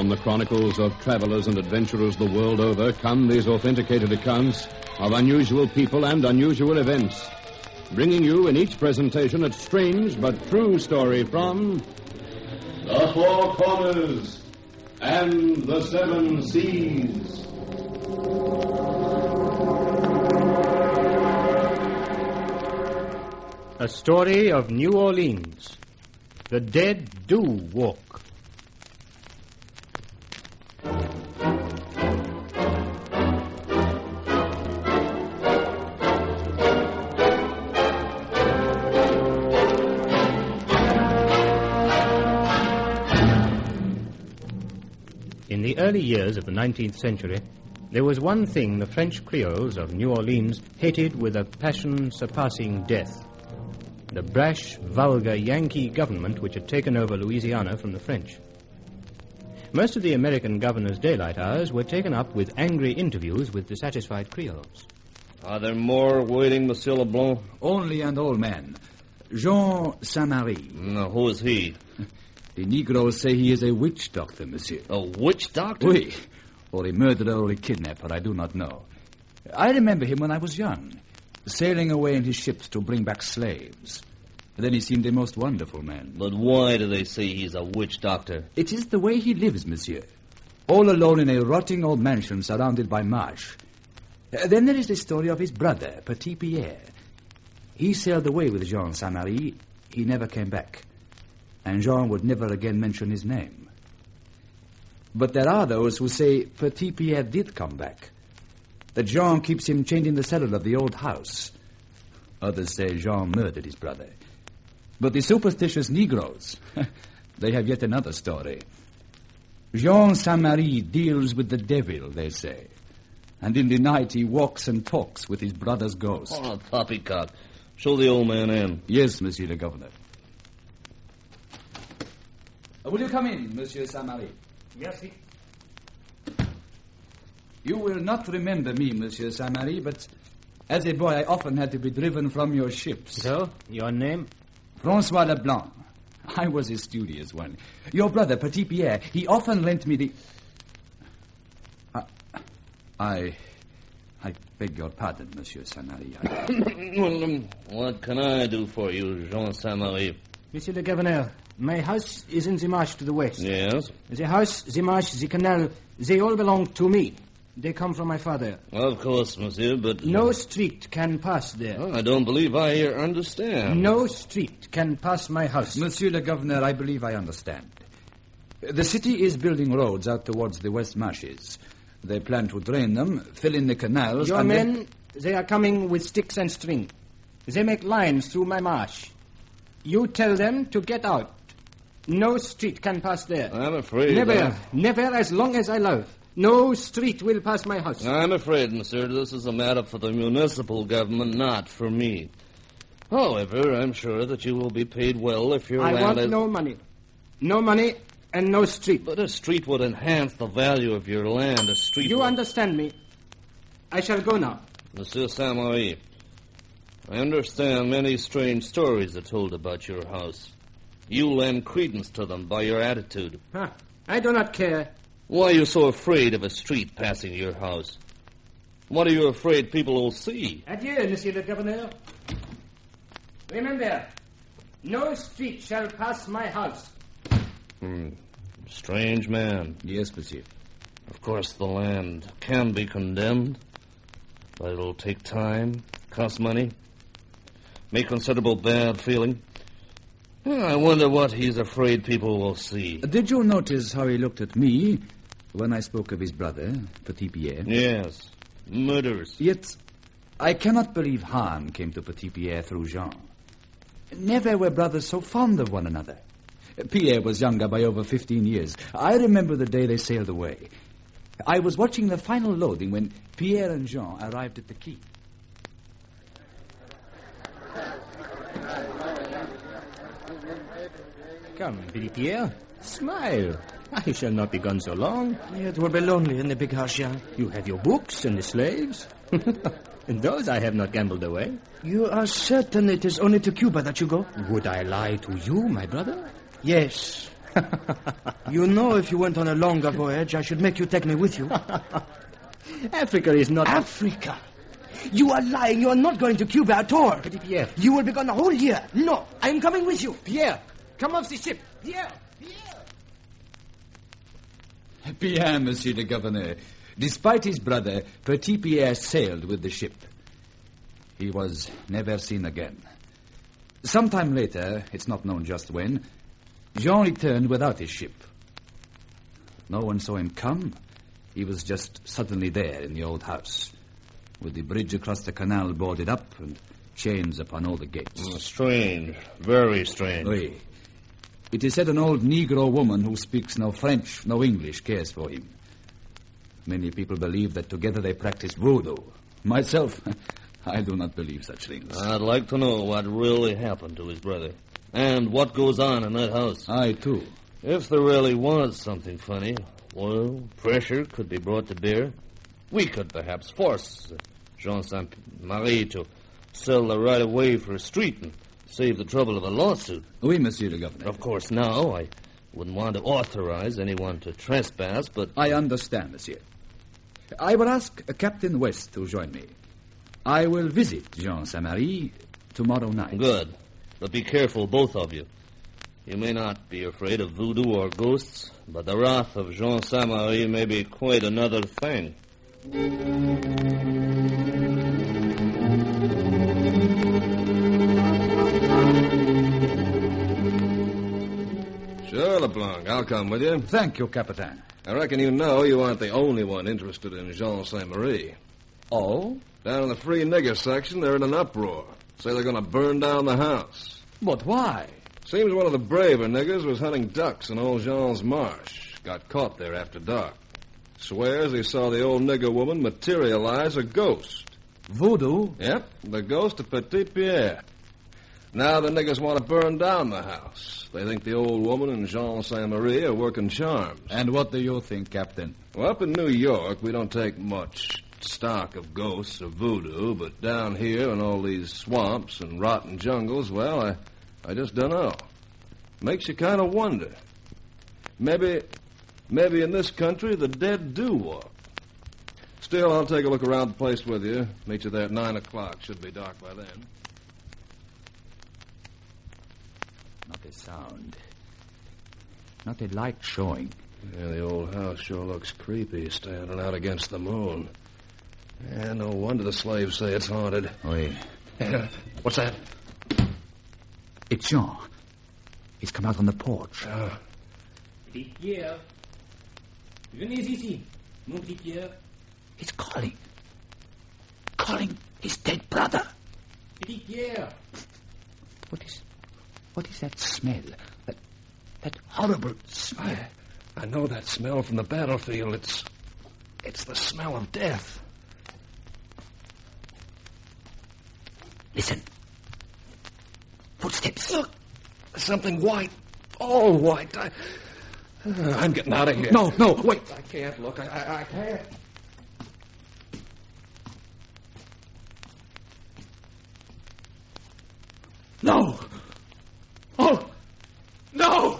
From the chronicles of travelers and adventurers the world over come these authenticated accounts of unusual people and unusual events, bringing you in each presentation a strange but true story from the Four Corners and the Seven Seas. A story of New Orleans. The dead do walk. In the early years of the 19th century, there was one thing the French Creoles of New Orleans hated with a passion surpassing death: the brash, vulgar Yankee government which had taken over Louisiana from the French. Most of the American governor's daylight hours were taken up with angry interviews with dissatisfied Creoles. Are there more waiting, Monsieur Leblanc? Only an old man, Jean Saint-Marie. Who is he? The Negroes say he is a witch doctor, monsieur. A witch doctor? Oui. Or a murderer or a kidnapper, I do not know. I remember him when I was young, sailing away in his ships to bring back slaves. Then he seemed a most wonderful man. But why do they say he's a witch doctor? It is the way he lives, monsieur. All alone in a rotting old mansion surrounded by marsh. Then there is the story of his brother, Petit Pierre. He sailed away with Jean Saint-Marie. He never came back. And Jean would never again mention his name. But there are those who say Petit Pierre did come back, that Jean keeps him chained in the cellar of the old house. Others say Jean murdered his brother. But the superstitious Negroes, they have yet another story. Jean Saint-Marie deals with the devil, they say. And in the night he walks and talks with his brother's ghost. Oh, poppycock. Show the old man in. Yes, Monsieur le Governor. Will you come in, Monsieur Saint-Marie? Merci. You will not remember me, Monsieur Saint-Marie, but as a boy I often had to be driven from your ships. So, your name? François Leblanc. I was a studious one. Your brother, Petit Pierre, he often lent me the... I beg your pardon, Monsieur Saint-Marie. Well, what can I do for you, Jean Saint-Marie? Monsieur le Governor, my house is in the marsh to the west. Yes? The house, the marsh, the canal, they all belong to me. They come from my father. Of course, monsieur, but... No street can pass there. I don't believe I understand. No street can pass my house. Monsieur le Governor, I believe I understand. The city is building roads out towards the west marshes. They plan to drain them, fill in the canals... Your men, they are coming with sticks and string. They make lines through my marsh. You tell them to get out. No street can pass there. I'm afraid... Never as long as I live. No street will pass my house. I'm afraid, monsieur, this is a matter for the municipal government, not for me. However, I'm sure that you will be paid well if your land... I want no money. No money and no street. But a street would enhance the value of your land. A street... You understand me. I shall go now. Monsieur Saint-Marie, I understand many strange stories are told about your house. You lend credence to them by your attitude. I do not care. Why are you so afraid of a street passing your house? What are you afraid people will see? Adieu, Monsieur le Governor. Remember, no street shall pass my house. Strange man. Yes, monsieur. Of course, the land can be condemned, but it'll take time, cost money, make considerable bad feeling. I wonder what he's afraid people will see. Did you notice how he looked at me when I spoke of his brother, Petit Pierre? Yes, murderers. Yet, I cannot believe harm came to Petit Pierre through Jean. Never were brothers so fond of one another. Pierre was younger by over 15 years. I remember the day they sailed away. I was watching the final loading when Pierre and Jean arrived at the quay. Come, Petit Pierre, smile. I shall not be gone so long. It will be lonely in the big house, Jean. You have your books and the slaves. And those I have not gambled away. You are certain it is only to Cuba that you go? Would I lie to you, my brother? Yes. You know, if you went on a longer voyage, I should make you take me with you. Africa is not... Africa? You are lying. You are not going to Cuba at all. Petit Pierre. You will be gone the whole year. No, I am coming with you. Pierre, come off the ship. Pierre. Bien, Monsieur le Governor. Despite his brother, Petit Pierre sailed with the ship. He was never seen again. Sometime later, it's not known just when, Jean returned without his ship. No one saw him come. He was just suddenly there in the old house, with the bridge across the canal boarded up and chains upon all the gates. Strange. Very strange. Oui. It is said an old Negro woman who speaks no French, no English, cares for him. Many people believe that together they practice voodoo. Myself, I do not believe such things. I'd like to know what really happened to his brother. And what goes on in that house. I, too. If there really was something funny, well, pressure could be brought to bear. We could perhaps force Jean Saint-Marie to sell the right of way for a street and save the trouble of a lawsuit. Oui, Monsieur le Governor. Of course, now, I wouldn't want to authorize anyone to trespass, but... I understand, Monsieur. I will ask Captain West to join me. I will visit Jean Saint-Marie tomorrow night. Good. But be careful, both of you. You may not be afraid of voodoo or ghosts, but the wrath of Jean Saint-Marie may be quite another thing. Sure, LeBlanc. I'll come with you. Thank you, Captain. I reckon you know you aren't the only one interested in Jean Saint-Marie. Oh? Down in the free nigger section, they're in an uproar. Say they're going to burn down the house. But why? Seems one of the braver niggers was hunting ducks in old Jean's marsh. Got caught there after dark. Swears he saw the old nigger woman materialize a ghost. Voodoo? Yep, the ghost of Petit Pierre. Now the niggers want to burn down the house. They think the old woman and Jean Saint-Marie are working charms. And what do you think, Captain? Well, up in New York, we don't take much stock of ghosts or voodoo, but down here in all these swamps and rotten jungles, well, I just don't know. Makes you kind of wonder. Maybe in this country the dead do walk. Still, I'll take a look around the place with you. Meet you there at 9 o'clock. Should be dark by then. Not a sound. Not a light showing. Yeah, the old house sure looks creepy, standing out against the moon. Yeah, no wonder the slaves say it's haunted. Oui. What's that? It's Jean. He's come out on the porch. Petit Pierre. Venez ici, mon petit Pierre. He's calling. Calling his dead brother. Petit Pierre. What is that smell? That horrible smell. I know that smell from the battlefield. It's the smell of death. Listen. Footsteps. Look, something white. All white. I'm getting out of here. No, wait. I can't look. I can't. No. Oh, no.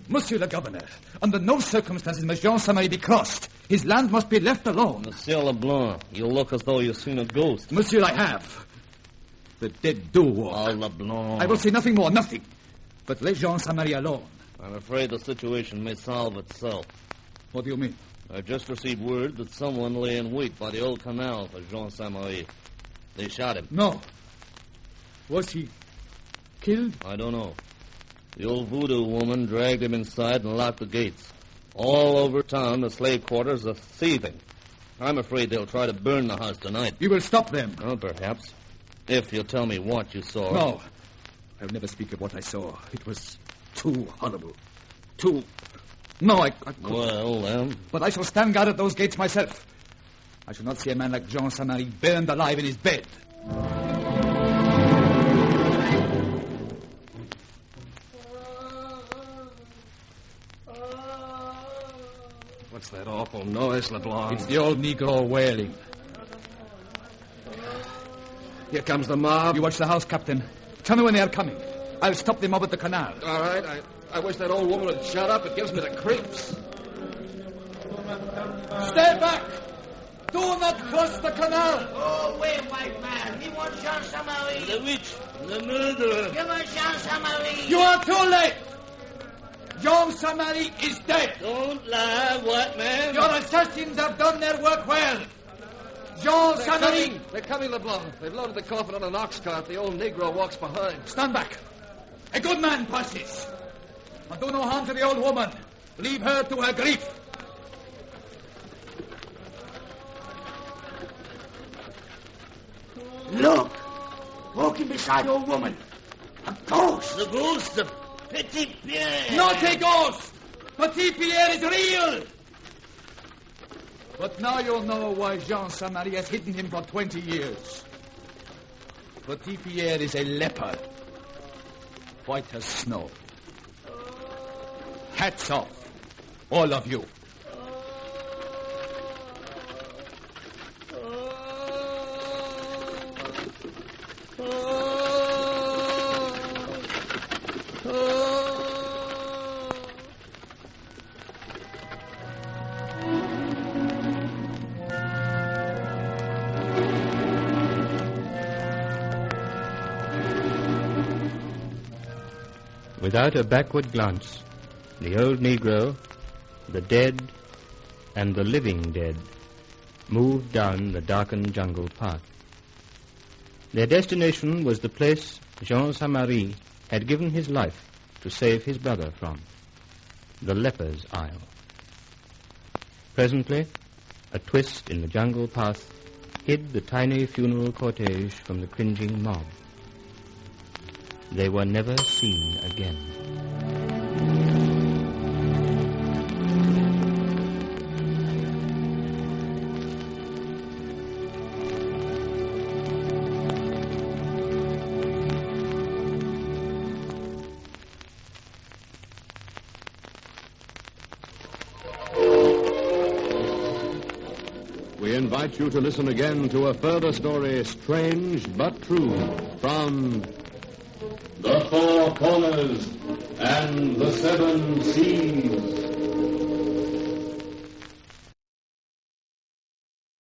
Monsieur le Governor, under no circumstances must Jean Saint-Marie be crossed. His land must be left alone. Monsieur LeBlanc, you look as though you've seen a ghost. Monsieur, I have. The dead do walk. Oh, LeBlanc. I will say nothing more, nothing. But let Jean Saint-Marie alone. I'm afraid the situation may solve itself. What do you mean? I've just received word that someone lay in wait by the old canal for Jean Saint-Marie. They shot him. No. Was he killed? I don't know. The old voodoo woman dragged him inside and locked the gates. All over town, the slave quarters are seething. I'm afraid they'll try to burn the house tonight. You will stop them. Oh, perhaps. If you'll tell me what you saw. No. I'll never speak of what I saw. It was too horrible. Too... No, I couldn't. Well, then... But I shall stand guard at those gates myself. I shall not see a man like Jean Saint-Marie burned alive in his bed. What's that awful noise, LeBlanc? It's the old Negro wailing. Here comes the mob. You watch the house, Captain. Tell me when they are coming. I'll stop them up at the canal. All right. I wish that old woman would shut up. It gives me the creeps. Stay back! Do not cross the canal! Oh, wait, white man. We want Jean Samari. The witch, the murderer. Give us Jean Samari. You are too late! Jean Samari is dead! Don't lie, white man. Your assassins have done their work well! Jean Samari! They're coming, LeBlanc. They've loaded the coffin on an ox cart. The old Negro walks behind. Stand back! A good man passes! And do no harm to the old woman. Leave her to her grief. Look. Walking beside old woman. A ghost. The ghost, the Petit Pierre. Not a ghost! Petit Pierre is real! But now you'll know why Jean Samari has hidden him for 20 years. Petit Pierre is a leopard. White as snow. Hats off, all of you. Without a backward glance, the old Negro, the dead, and the living dead moved down the darkened jungle path. Their destination was the place Jean Samari had given his life to save his brother from, the Leper's Isle. Presently, a twist in the jungle path hid the tiny funeral cortege from the cringing mob. They were never seen again. We invite you to listen again to a further story, strange but true, from The Four Corners and the Seven Seas.